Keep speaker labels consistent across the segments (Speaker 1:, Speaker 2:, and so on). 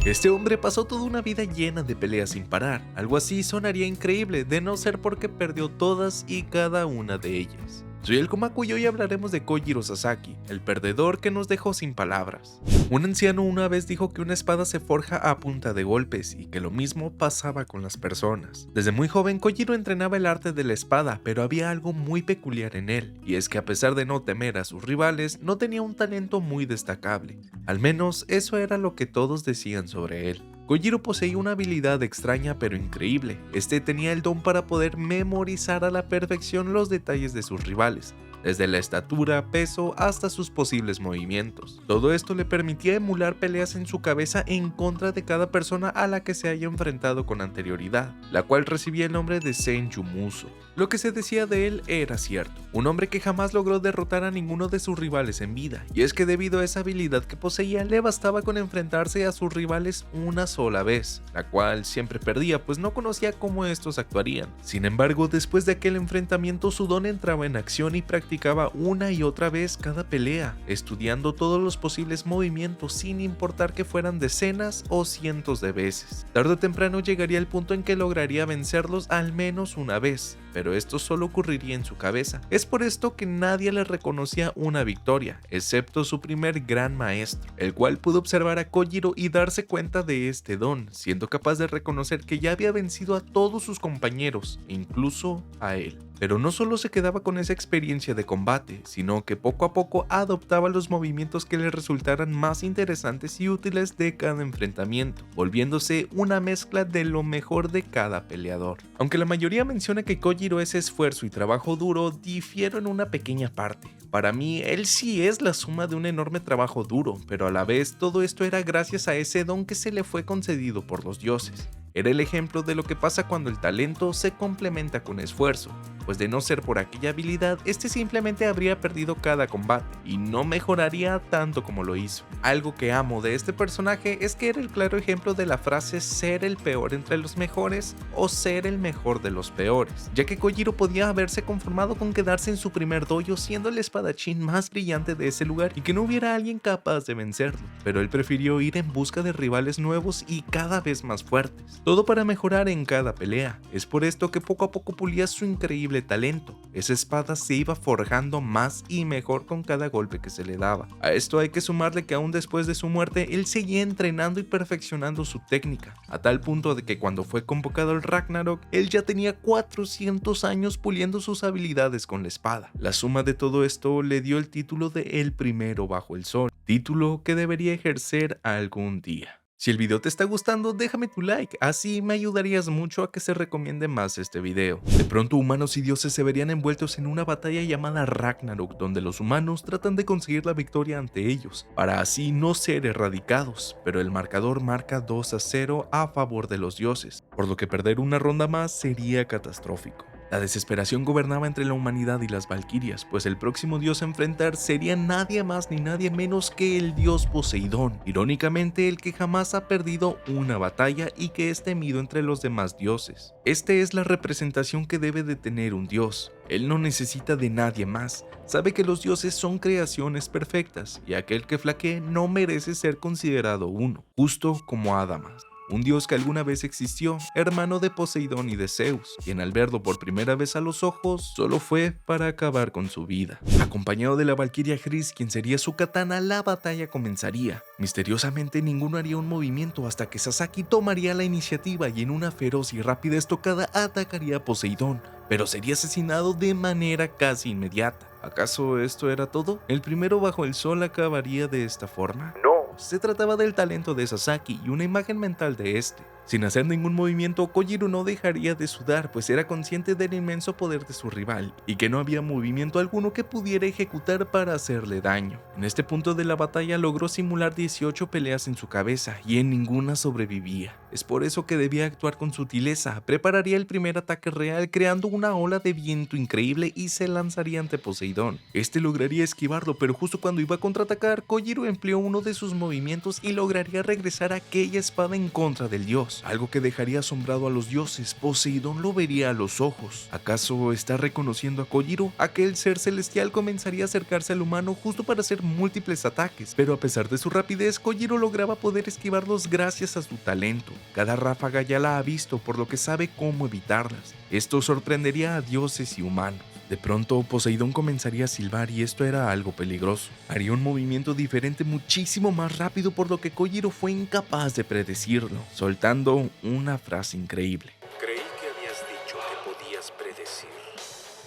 Speaker 1: Este hombre pasó toda una vida llena de peleas sin parar. Algo así sonaría increíble, de no ser porque perdió todas y cada una de ellas. Soy el Komaku y hoy hablaremos de Kojiro Sasaki, el perdedor que nos dejó sin palabras. Un anciano una vez dijo que una espada se forja a punta de golpes y que lo mismo pasaba con las personas. Desde muy joven Kojiro entrenaba el arte de la espada, pero había algo muy peculiar en él, y es que a pesar de no temer a sus rivales, no tenía un talento muy destacable. Al menos eso era lo que todos decían sobre él. Kojiro poseía una habilidad extraña pero increíble. Este tenía el don para poder memorizar a la perfección los detalles de sus rivales, desde la estatura, peso hasta sus posibles movimientos. Todo esto le permitía emular peleas en su cabeza en contra de cada persona a la que se haya enfrentado con anterioridad, la cual recibía el nombre de Senju Muso. Lo que se decía de él era cierto, un hombre que jamás logró derrotar a ninguno de sus rivales en vida, y es que debido a esa habilidad que poseía le bastaba con enfrentarse a sus rivales una sola vez, la cual siempre perdía pues no conocía cómo estos actuarían. Sin embargo, después de aquel enfrentamiento su don entraba en acción y practicaba una y otra vez cada pelea, estudiando todos los posibles movimientos sin importar que fueran decenas o cientos de veces. Tarde o temprano llegaría el punto en que lograría vencerlos al menos una vez, pero esto solo ocurriría en su cabeza. Es por esto que nadie le reconocía una victoria, excepto su primer gran maestro, el cual pudo observar a Kojiro y darse cuenta de este don, siendo capaz de reconocer que ya había vencido a todos sus compañeros, incluso a él. Pero no solo se quedaba con esa experiencia de combate, sino que poco a poco adoptaba los movimientos que le resultaran más interesantes y útiles de cada enfrentamiento, volviéndose una mezcla de lo mejor de cada peleador. Aunque la mayoría menciona que Kojiro es esfuerzo y trabajo duro, difiero en una pequeña parte. Para mí, él sí es la suma de un enorme trabajo duro, pero a la vez todo esto era gracias a ese don que se le fue concedido por los dioses. Era el ejemplo de lo que pasa cuando el talento se complementa con esfuerzo, pues de no ser por aquella habilidad, este simplemente habría perdido cada combate y no mejoraría tanto como lo hizo. Algo que amo de este personaje es que era el claro ejemplo de la frase ser el peor entre los mejores o ser el mejor de los peores, ya que Kojiro podía haberse conformado con quedarse en su primer dojo siendo el espadachín más brillante de ese lugar y que no hubiera alguien capaz de vencerlo, pero él prefirió ir en busca de rivales nuevos y cada vez más fuertes. Todo para mejorar en cada pelea. Es por esto que poco a poco pulía su increíble talento. Esa espada se iba forjando más y mejor con cada golpe que se le daba. A esto hay que sumarle que aún después de su muerte, él seguía entrenando y perfeccionando su técnica, a tal punto de que cuando fue convocado al Ragnarok, él ya tenía 400 años puliendo sus habilidades con la espada. La suma de todo esto le dio el título de El Primero Bajo el Sol, título que debería ejercer algún día. Si el video te está gustando, déjame tu like, así me ayudarías mucho a que se recomiende más este video. De pronto humanos y dioses se verían envueltos en una batalla llamada Ragnarok, donde los humanos tratan de conseguir la victoria ante ellos, para así no ser erradicados, pero el marcador marca 2-0 a favor de los dioses, por lo que perder una ronda más sería catastrófico. La desesperación gobernaba entre la humanidad y las valquirias, pues el próximo dios a enfrentar sería nadie más ni nadie menos que el dios Poseidón, irónicamente el que jamás ha perdido una batalla y que es temido entre los demás dioses. Esta es la representación que debe de tener un dios. Él no necesita de nadie más, sabe que los dioses son creaciones perfectas y aquel que flaquee no merece ser considerado uno, justo como Adamas, un dios que alguna vez existió, hermano de Poseidón y de Zeus, quien al verlo por primera vez a los ojos, solo fue para acabar con su vida. Acompañado de la valquiria Hris, quien sería su katana, la batalla comenzaría. Misteriosamente ninguno haría un movimiento hasta que Sasaki tomaría la iniciativa y en una feroz y rápida estocada atacaría a Poseidón, pero sería asesinado de manera casi inmediata. ¿Acaso esto era todo? ¿El primero bajo el sol acabaría de esta forma? No. Se trataba del talento de Sasaki y una imagen mental de este. Sin hacer ningún movimiento, Kojiro no dejaría de sudar, pues era consciente del inmenso poder de su rival y que no había movimiento alguno que pudiera ejecutar para hacerle daño. En este punto de la batalla logró simular 18 peleas en su cabeza y en ninguna sobrevivía. Es por eso que debía actuar con sutileza, prepararía el primer ataque real creando una ola de viento increíble y se lanzaría ante Poseidón. Este lograría esquivarlo, pero justo cuando iba a contraatacar, Kojiro empleó uno de sus movimientos y lograría regresar aquella espada en contra del dios, algo que dejaría asombrado a los dioses. Poseidón lo vería a los ojos. ¿Acaso está reconociendo a Kojiro? Aquel ser celestial comenzaría a acercarse al humano justo para hacer múltiples ataques, pero a pesar de su rapidez, Kojiro lograba poder esquivarlos gracias a su talento. Cada ráfaga ya la ha visto, por lo que sabe cómo evitarlas. Esto sorprendería a dioses y humanos. De pronto, Poseidón comenzaría a silbar y esto era algo peligroso. Haría un movimiento diferente muchísimo más rápido, por lo que Kojiro fue incapaz de predecirlo, soltando una frase increíble.
Speaker 2: Creí que habías dicho que podías predecir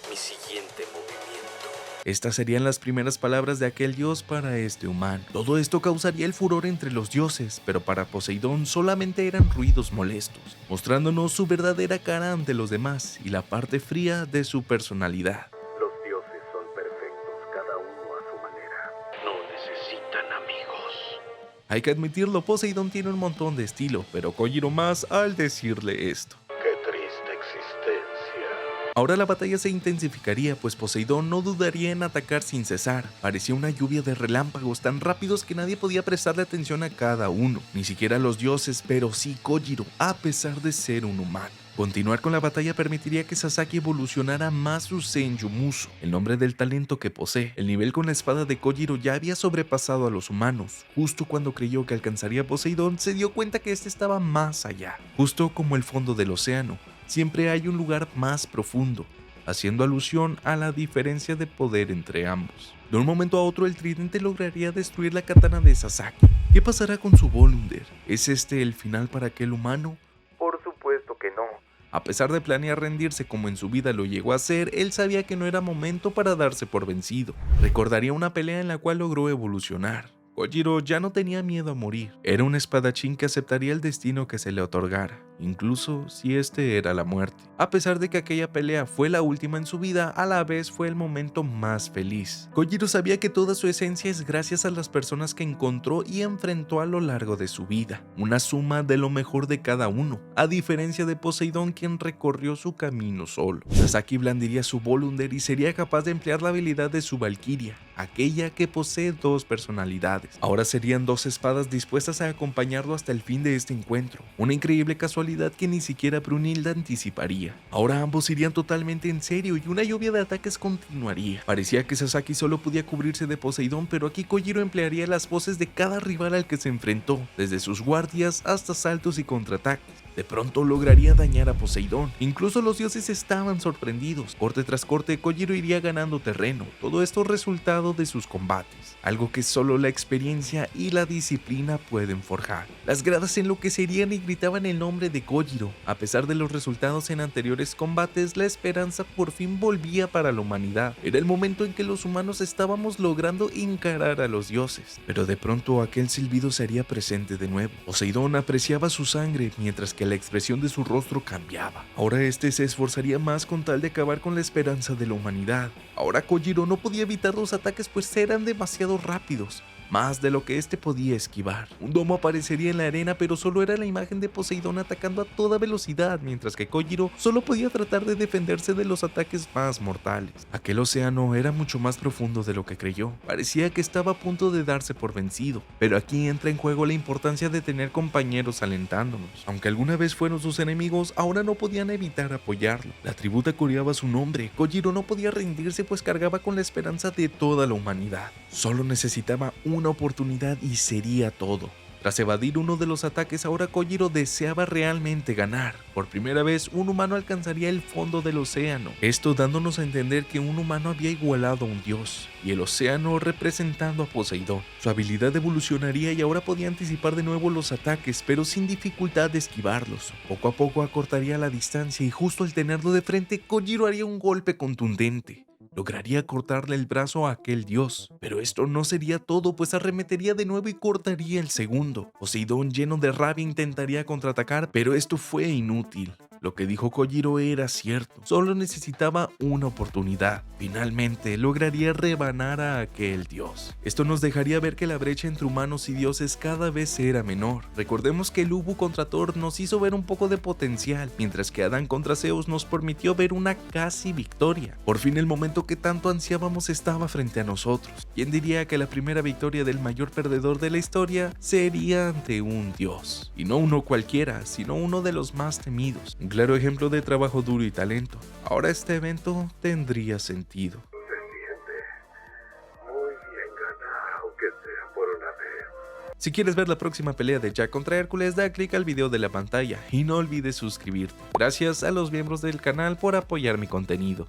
Speaker 2: mi siguiente movimiento.
Speaker 1: Estas serían las primeras palabras de aquel dios para este humano. Todo esto causaría el furor entre los dioses, pero para Poseidón solamente eran ruidos molestos, mostrándonos su verdadera cara ante los demás y la parte fría de su personalidad.
Speaker 2: Los dioses son perfectos, cada uno a su manera. No necesitan amigos.
Speaker 1: Hay que admitirlo, Poseidón tiene un montón de estilo, pero Kojiro más al decirle esto.
Speaker 2: Qué triste existencia.
Speaker 1: Ahora la batalla se intensificaría, pues Poseidón no dudaría en atacar sin cesar. Parecía una lluvia de relámpagos tan rápidos que nadie podía prestarle atención a cada uno, ni siquiera los dioses, pero sí Kojiro, a pesar de ser un humano. Continuar con la batalla permitiría que Sasaki evolucionara más su Senju Muso, el nombre del talento que posee. El nivel con la espada de Kojiro ya había sobrepasado a los humanos. Justo cuando creyó que alcanzaría a Poseidón, se dio cuenta que este estaba más allá. Justo como el fondo del océano, siempre hay un lugar más profundo, haciendo alusión a la diferencia de poder entre ambos. De un momento a otro, el tridente lograría destruir la katana de Sasaki. ¿Qué pasará con su Volunder? ¿Es este el final para aquel humano? Por supuesto que no. A pesar de planear rendirse como en su vida lo llegó a hacer, él sabía que no era momento para darse por vencido. Recordaría una pelea en la cual logró evolucionar. Kojiro ya no tenía miedo a morir. Era un espadachín que aceptaría el destino que se le otorgara, incluso si este era la muerte. A pesar de que aquella pelea fue la última en su vida, a la vez fue el momento más feliz. Kojiro sabía que toda su esencia es gracias a las personas que encontró y enfrentó a lo largo de su vida, una suma de lo mejor de cada uno, a diferencia de Poseidón, quien recorrió su camino solo. Sasaki blandiría su Volunder y sería capaz de emplear la habilidad de su Valquiria, aquella que posee dos personalidades. Ahora serían dos espadas dispuestas a acompañarlo hasta el fin de este encuentro, una increíble casualidad que ni siquiera Brunilda anticiparía. Ahora ambos irían totalmente en serio y una lluvia de ataques continuaría. Parecía que Sasaki solo podía cubrirse de Poseidón, pero aquí Kojiro emplearía las voces de cada rival al que se enfrentó, desde sus guardias hasta saltos y contraataques. De pronto lograría dañar a Poseidón. Incluso los dioses estaban sorprendidos. Corte tras corte, Kojiro iría ganando terreno. Todo esto resultado de sus combates, algo que solo la experiencia y la disciplina pueden forjar. Las gradas enloquecerían y gritaban el nombre de Kojiro. A pesar de los resultados en anteriores combates, la esperanza por fin volvía para la humanidad. Era el momento en que los humanos estábamos logrando encarar a los dioses. Pero de pronto aquel silbido se haría presente de nuevo. Poseidón apreciaba su sangre, mientras que la expresión de su rostro cambiaba. Ahora este se esforzaría más con tal de acabar con la esperanza de la humanidad. Ahora Kojiro no podía evitar los ataques, pues eran demasiado rápidos, más de lo que este podía esquivar. Un domo aparecería en la arena, pero solo era la imagen de Poseidón atacando a toda velocidad, mientras que Kojiro solo podía tratar de defenderse de los ataques más mortales. Aquel océano era mucho más profundo de lo que creyó. Parecía que estaba a punto de darse por vencido, pero aquí entra en juego la importancia de tener compañeros alentándonos. Aunque alguna vez fueron sus enemigos, ahora no podían evitar apoyarlo. La tributa coreaba su nombre. Kojiro no podía rendirse, pues cargaba con la esperanza de toda la humanidad. Solo necesitaba una oportunidad y sería todo. Tras evadir uno de los ataques, ahora Kojiro deseaba realmente ganar. Por primera vez, un humano alcanzaría el fondo del océano. Esto dándonos a entender que un humano había igualado a un dios, y el océano representando a Poseidón. Su habilidad evolucionaría y ahora podía anticipar de nuevo los ataques, pero sin dificultad de esquivarlos. Poco a poco acortaría la distancia y justo al tenerlo de frente, Kojiro haría un golpe contundente. Lograría cortarle el brazo a aquel dios, pero esto no sería todo, pues arremetería de nuevo y cortaría el segundo. Poseidón, lleno de rabia, intentaría contraatacar, pero esto fue inútil. Lo que dijo Kojiro era cierto, solo necesitaba una oportunidad. Finalmente lograría rebanar a aquel dios. Esto nos dejaría ver que la brecha entre humanos y dioses cada vez era menor. Recordemos que el Ubu contra Thor nos hizo ver un poco de potencial, mientras que Adán contra Zeus nos permitió ver una casi victoria. Por fin el momento que tanto ansiábamos estaba frente a nosotros. ¿Quién diría que la primera victoria del mayor perdedor de la historia sería ante un dios? Y no uno cualquiera, sino uno de los más temidos. Un claro ejemplo de trabajo duro y talento. Ahora este evento tendría sentido.
Speaker 2: Se siente muy bien ganar, aunque sea por una vez.
Speaker 1: Si quieres ver la próxima pelea de Jack contra Hércules, da clic al video de la pantalla y no olvides suscribirte. Gracias a los miembros del canal por apoyar mi contenido.